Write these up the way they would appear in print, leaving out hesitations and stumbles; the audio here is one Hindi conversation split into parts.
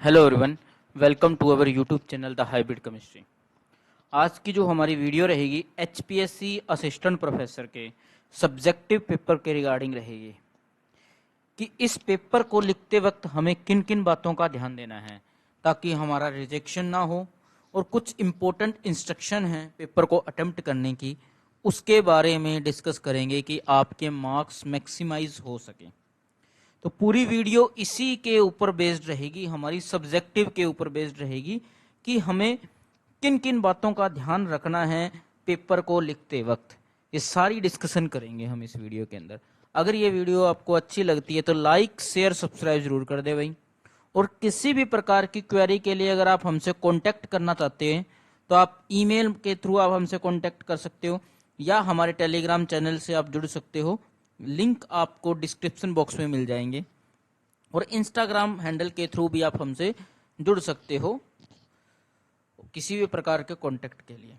Hello everyone, welcome to our YouTube channel the hybrid chemistry. आज की जो हमारी वीडियो रहेगी एचपीएससी असिस्टेंट प्रोफेसर के सब्जेक्टिव पेपर के रिगार्डिंग रहेगी कि इस पेपर को लिखते वक्त हमें किन किन बातों का ध्यान देना है ताकि हमारा रिजेक्शन ना हो, और कुछ इम्पोर्टेंट इंस्ट्रक्शन हैं पेपर को अटेम्प्ट करने की, उसके बारे में डिस्कस करेंगे कि आपके मार्क्स मैक्सिमाइज हो सके। तो पूरी वीडियो इसी के ऊपर बेस्ड रहेगी, हमारी सब्जेक्टिव के ऊपर बेस्ड रहेगी कि हमें किन किन बातों का ध्यान रखना है पेपर को लिखते वक्त। ये सारी डिस्कशन करेंगे हम इस वीडियो के अंदर। अगर ये वीडियो आपको अच्छी लगती है तो लाइक शेयर सब्सक्राइब जरूर कर दे भाई। और किसी भी प्रकार की क्वेरी के लिए अगर आप हमसे कांटेक्ट करना चाहते हैं तो आप ईमेल के थ्रू आप हमसे कांटेक्ट कर सकते हो, या हमारे टेलीग्राम चैनल से आप जुड़ सकते हो, लिंक आपको डिस्क्रिप्शन बॉक्स में मिल जाएंगे। और इंस्टाग्राम हैंडल के थ्रू भी आप हमसे जुड़ सकते हो किसी भी प्रकार के कांटेक्ट के लिए।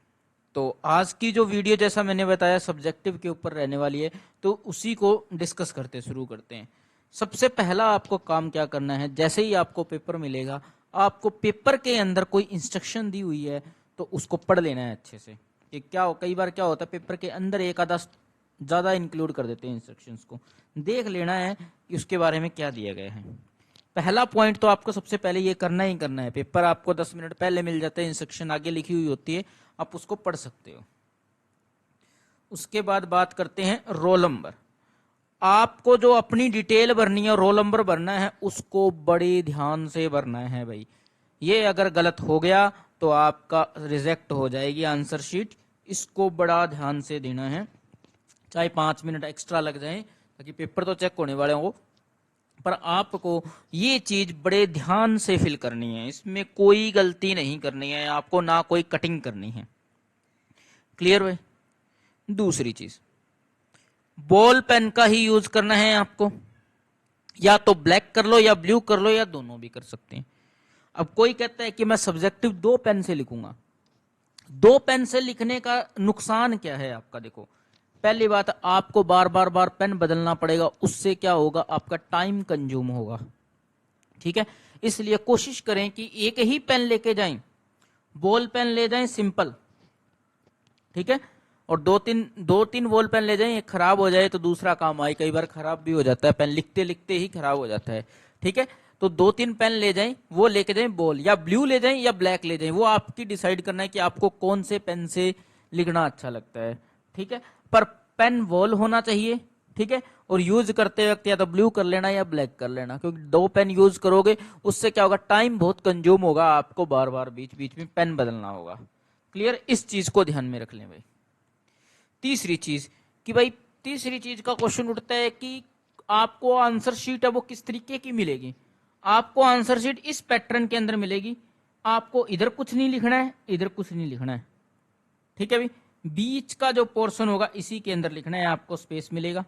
तो आज की जो वीडियो जैसा मैंने बताया सब्जेक्टिव के ऊपर रहने वाली है, तो उसी को डिस्कस करते शुरू करते हैं। सबसे पहला आपको काम क्या करना है, जैसे ही आपको पेपर मिलेगा, आपको पेपर के अंदर कोई इंस्ट्रक्शन दी हुई है तो उसको पढ़ लेना है अच्छे से। कि क्या कई बार क्या होता है, पेपर के अंदर एक आधा ज़्यादा इंक्लूड कर देते हैं इंस्ट्रक्शंस को, देख लेना है कि उसके बारे में क्या दिया गया है। पहला पॉइंट तो आपको सबसे पहले ये करना ही करना है। पेपर आपको 10 मिनट पहले मिल जाता है, इंस्ट्रक्शन आगे लिखी हुई होती है, आप उसको पढ़ सकते हो। उसके बाद बात करते हैं रोल नंबर। आपको जो अपनी डिटेल भरनी है, रोल नंबर भरना है, उसको बड़े ध्यान से भरना है भाई। ये अगर गलत हो गया तो आपका रिजेक्ट हो जाएगी आंसर शीट। इसको बड़ा ध्यान से देना है, चाहे 5 मिनट एक्स्ट्रा लग जाए, ताकि पेपर तो चेक होने वाले हो, पर आपको ये चीज बड़े ध्यान से फिल करनी है। इसमें कोई गलती नहीं करनी है आपको, ना कोई कटिंग करनी है। क्लियर भाई। दूसरी चीज, बॉल पेन का ही यूज करना है आपको, या तो ब्लैक कर लो या ब्लू कर लो, या दोनों भी कर सकते हैं। अब कोई कहता है कि मैं सब्जेक्टिव 2 पेन से लिखूंगा। 2 पेन से लिखने का नुकसान क्या है आपका, देखो पहली बात, आपको बार बार पेन बदलना पड़ेगा, उससे क्या होगा, आपका टाइम कंज्यूम होगा। ठीक है, इसलिए कोशिश करें कि एक ही पेन लेके जाएं, बॉल पेन ले जाएं सिंपल, ठीक है, और दो तीन बॉल पेन ले जाएं। एक खराब हो जाए तो दूसरा काम आए, कई बार खराब भी हो जाता है, पेन लिखते लिखते ही खराब हो जाता है। ठीक है, तो 2-3 पेन ले जाएं, वो लेके जाएं, बॉल या ब्लू ले जाएं या ब्लैक ले जाएं, वो आपकी डिसाइड करना है कि आपको कौन से पेन से लिखना अच्छा लगता है। ठीक है, पर पेन बॉल होना चाहिए। ठीक है, और यूज करते वक्त या तो ब्लू कर लेना या ब्लैक कर लेना, क्योंकि 2 पेन यूज करोगे उससे क्या होगा, टाइम बहुत कंज्यूम होगा, आपको बार बार बीच बीच में पेन बदलना होगा। क्लियर, इस चीज को ध्यान में रख लें भाई। तीसरी चीज कि भाई, तीसरी चीज का क्वेश्चन उठता है कि आपको आंसर शीट है वो किस तरीके की मिलेगी। आपको आंसर शीट इस पैटर्न के अंदर मिलेगी, आपको इधर कुछ नहीं लिखना है, इधर कुछ नहीं लिखना है। ठीक है भाई, बीच का जो पोर्शन होगा इसी के अंदर लिखना है, आपको स्पेस मिलेगा।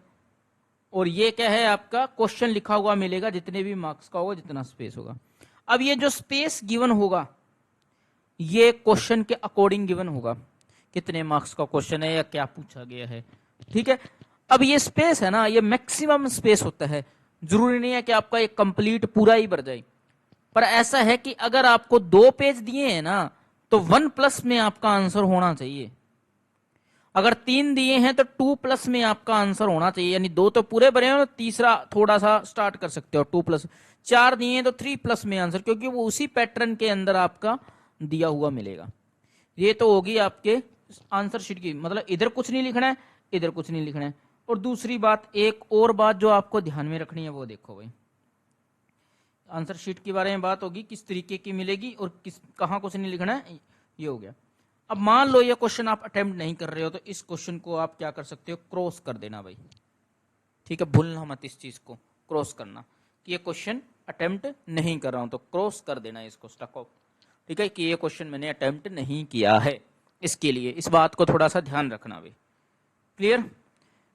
और ये क्या है, आपका क्वेश्चन लिखा हुआ मिलेगा, जितने भी मार्क्स का होगा जितना स्पेस होगा। अब ये जो स्पेस गिवन होगा, ये क्वेश्चन के अकॉर्डिंग गिवन होगा, कितने मार्क्स का क्वेश्चन है या क्या पूछा गया है। ठीक है, अब ये स्पेस है ना, ये मैक्सिमम स्पेस होता है, जरूरी नहीं है कि आपका एक कंप्लीट पूरा ही भर जाए। पर ऐसा है कि अगर आपको 2 पेज दिए हैं ना, तो 1+ में आपका आंसर होना चाहिए। अगर 3 दिए हैं तो 2+ में आपका आंसर होना चाहिए, यानी 2 तो पूरे भरे हो, तीसरा थोड़ा सा स्टार्ट कर सकते हो 2+। 4 दिए हैं तो 3+ में आंसर, क्योंकि वो उसी पैटर्न के अंदर आपका दिया हुआ मिलेगा। ये तो होगी आपके आंसर शीट की, मतलब इधर कुछ नहीं लिखना है, इधर कुछ नहीं लिखना है। और दूसरी बात, एक और बात जो आपको ध्यान में रखनी है वो देखो भाई, आंसर शीट के बारे में बात होगी किस तरीके की मिलेगी और किस कहां कुछ नहीं लिखना है, ये हो गया। अब मान लो ये क्वेश्चन आप अटेम्प्ट नहीं कर रहे हो, तो इस क्वेश्चन को आप क्या कर सकते हो, क्रॉस कर देना भाई। ठीक है, भूलना मत इस चीज को, क्रॉस करना, कि ये क्वेश्चन अटेम्प्ट नहीं कर रहा हूं तो क्रॉस कर देना इसको, स्टक ऑफ। ठीक है, कि ये क्वेश्चन मैंने अटेम्प्ट नहीं किया है, इसके लिए इस बात को थोड़ा सा ध्यान रखना भाई। क्लियर,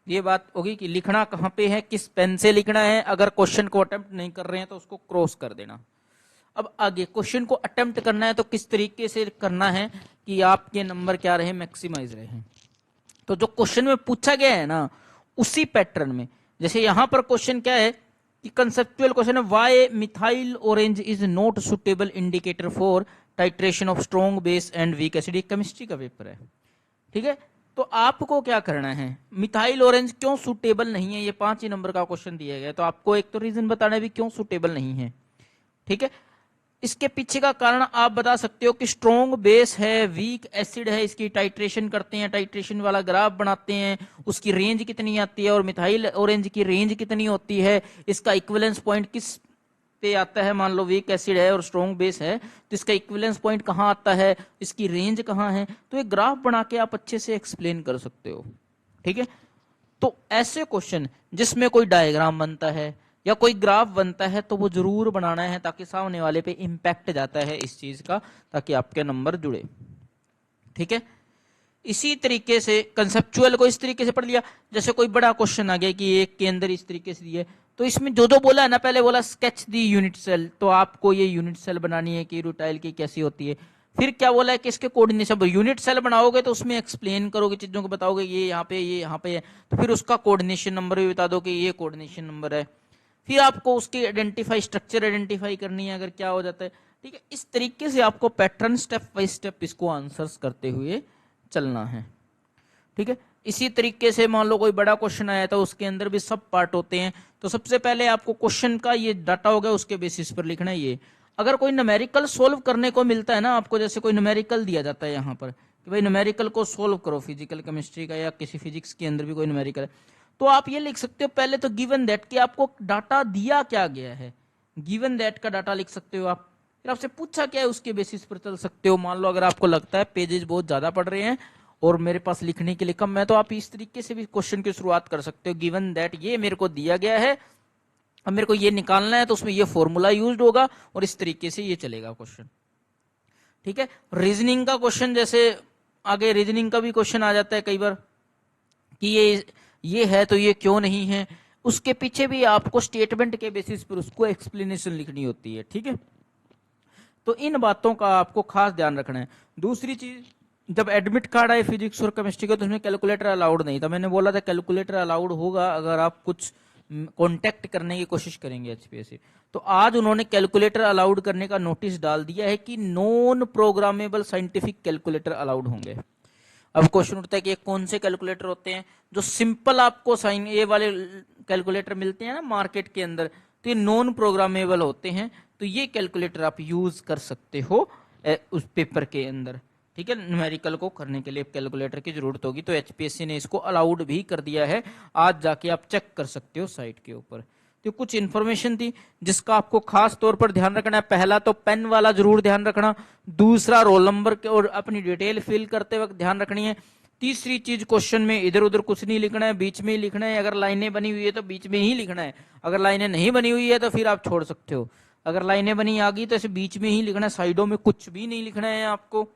ये बात होगी कि लिखना कहां पे है, किस पेन से लिखना है। अगर क्वेश्चन को अटेम्प्ट नहीं कर रहे हैं तो उसको क्रॉस कर देना। अब आगे क्वेश्चन को अटेम्प्ट करना है तो किस तरीके से करना है कि आपके नंबर क्या रहे, मैक्सिमाइज रहे। तो जो क्वेश्चन में पूछा गया है ना, उसी पैटर्न में, जैसे यहां पर क्वेश्चन क्या है कि कंसेप्चुअल क्वेश्चन है, why methyl orange is not suitable indicator for titration of strong base and weak acid. ये केमिस्ट्री का पेपर है, ठीक है। तो आपको क्या करना है, मिथाइल ऑरेंज क्यों सुटेबल नहीं है, ये 5 ही नंबर का क्वेश्चन दिया गया है, तो आपको एक तो रीजन बताना है भी क्यों सुटेबल नहीं है, ठीक है। इसके पीछे का कारण आप बता सकते हो कि स्ट्रॉन्ग बेस है, वीक एसिड है, इसकी टाइट्रेशन करते हैं, टाइट्रेशन वाला ग्राफ बनाते हैं, उसकी रेंज कितनी आती है और मिथाइल ऑरेंज की रेंज कितनी होती है, इसका इक्विवेलेंस पॉइंट किस पे आता है, मान लो वीक एसिड है और स्ट्रॉन्ग बेस है तो इसका इक्विवेलेंस पॉइंट कहाँ आता है, इसकी रेंज कहाँ है, तो एक ग्राफ बना के आप अच्छे से एक्सप्लेन कर सकते हो, ठीक है। तो ऐसे क्वेश्चन जिसमें कोई डायग्राम बनता है या कोई ग्राफ बनता है तो वो जरूर बनाना है, ताकि सामने वाले पे इंपैक्ट जाता है इस चीज का, ताकि आपके नंबर जुड़े, ठीक है। इसी तरीके से कंसेप्चुअल को इस तरीके से पढ़ लिया, जैसे कोई बड़ा क्वेश्चन आ गया कि एक के अंदर इस तरीके से दिए, तो इसमें जो जो बोला है ना, पहले बोला स्केच दी यूनिट सेल, तो आपको ये यूनिट सेल बनानी है कि रूटाइल की कैसी होती है। फिर क्या बोला है कि इसके कोऑर्डिनेशन, यूनिट सेल बनाओगे तो उसमें एक्सप्लेन करोगे, चीजों को बताओगे ये यहाँ पे ये यहाँ पे है, तो फिर उसका कोऑर्डिनेशन नंबर भी बता दो कि ये कोऑर्डिनेशन नंबर है। फिर आपको उसकी आइडेंटिफाई, स्ट्रक्चर आइडेंटिफाई करनी है अगर क्या हो जाता है, ठीक है। इस तरीके से आपको पैटर्न स्टेप बाय स्टेप इसको आंसर्स करते हुए चलना है, ठीक है। इसी तरीके से मान लो कोई बड़ा क्वेश्चन आया था, उसके अंदर भी सब पार्ट होते हैं, तो सबसे पहले आपको क्वेश्चन का ये डाटा हो गया, उसके बेसिस पर लिखना है ये। अगर कोई न्यूमेरिकल सोल्व करने को मिलता है ना आपको, जैसे कोई न्यूमेरिकल दिया जाता है यहाँ पर कि भाई न्यूमेरिकल को सोल्व करो, फिजिकल केमिस्ट्री का या किसी फिजिक्स के अंदर भी कोई न्यूमेरिकल है, तो आप ये लिख सकते हो पहले तो गिवन दैट कि आपको डाटा दिया क्या गया है, गिवन दैट का डाटा लिख सकते हो आप। फिर आपसे पूछा क्या है उसके बेसिस पर चल सकते हो। मान लो अगर आपको लगता है पेजेस बहुत ज्यादा पढ़ रहे हैं और मेरे पास लिखने के लिए कम है, तो आप इस तरीके से भी क्वेश्चन की शुरुआत कर सकते हो, गिवन दैट ये मेरे को दिया गया है, अब मेरे को ये निकालना है, तो उसमें ये फॉर्मूला यूज होगा और इस तरीके से ये चलेगा क्वेश्चन, ठीक है। रीजनिंग का क्वेश्चन, जैसे आगे रीजनिंग का भी क्वेश्चन आ जाता है कई बार कि ये है तो ये क्यों नहीं है, उसके पीछे भी आपको स्टेटमेंट के बेसिस पर उसको एक्सप्लेनेशन लिखनी होती है, ठीक है। तो इन बातों का आपको खास ध्यान रखना है। दूसरी चीज, जब एडमिट कार्ड आए फिजिक्स और केमिस्ट्री का तो उसमें कैलकुलेटर अलाउड नहीं था, मैंने बोला था कैलकुलेटर अलाउड होगा अगर आप कुछ कांटेक्ट करने की कोशिश करेंगे एचपीएससी। तो आज उन्होंने कैलकुलेटर अलाउड करने का नोटिस डाल दिया है कि non programmable scientific calculator allowed होंगे। अब क्वेश्चन उठता है कि ये कौन से कैलकुलेटर होते हैं, जो सिंपल आपको साइन ये वाले कैलकुलेटर मिलते हैं ना मार्केट के अंदर, तो ये नॉन प्रोग्रामेबल होते हैं, तो ये कैलकुलेटर आप यूज कर सकते हो उस पेपर के अंदर, ठीक है। न्यूमेरिकल को करने के लिए कैलकुलेटर की जरूरत होगी, तो एचपीएससी ने इसको अलाउड भी कर दिया है, आज जाके आप चेक कर सकते हो साइट के ऊपर। तो कुछ इंफॉर्मेशन थी जिसका आपको खास तौर पर ध्यान रखना है। पहला तो पेन वाला जरूर ध्यान रखना, दूसरा रोल नंबर के और अपनी डिटेल फिल करते वक्त ध्यान रखनी है। तीसरी चीज, क्वेश्चन में इधर उधर कुछ नहीं लिखना है, बीच में ही लिखना है। अगर लाइनें बनी हुई है तो बीच में ही लिखना है, अगर लाइनें नहीं बनी हुई है तो फिर आप छोड़ सकते हो। अगर लाइनें बनी आ गई तो इसे बीच में ही लिखना है, साइडों में कुछ भी नहीं लिखना है आपको,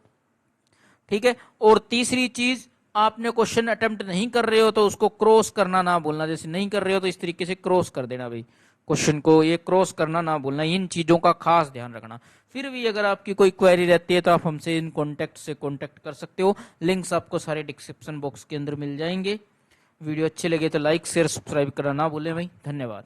ठीक है। और तीसरी चीज, आपने क्वेश्चन अटेम्प्ट नहीं कर रहे हो तो उसको क्रॉस करना ना बोलना, जैसे नहीं कर रहे हो तो इस तरीके से क्रॉस कर देना भाई, क्वेश्चन को ये क्रॉस करना ना बोलना, इन चीजों का खास ध्यान रखना। फिर भी अगर आपकी कोई क्वेरी रहती है तो आप हमसे इन कॉन्टेक्ट से कॉन्टेक्ट कर सकते हो, लिंक्स आपको सारे डिस्क्रिप्शन बॉक्स के अंदर मिल जाएंगे। वीडियो अच्छे लगे तो लाइक शेयर सब्सक्राइब करना ना भूलें भाई, धन्यवाद।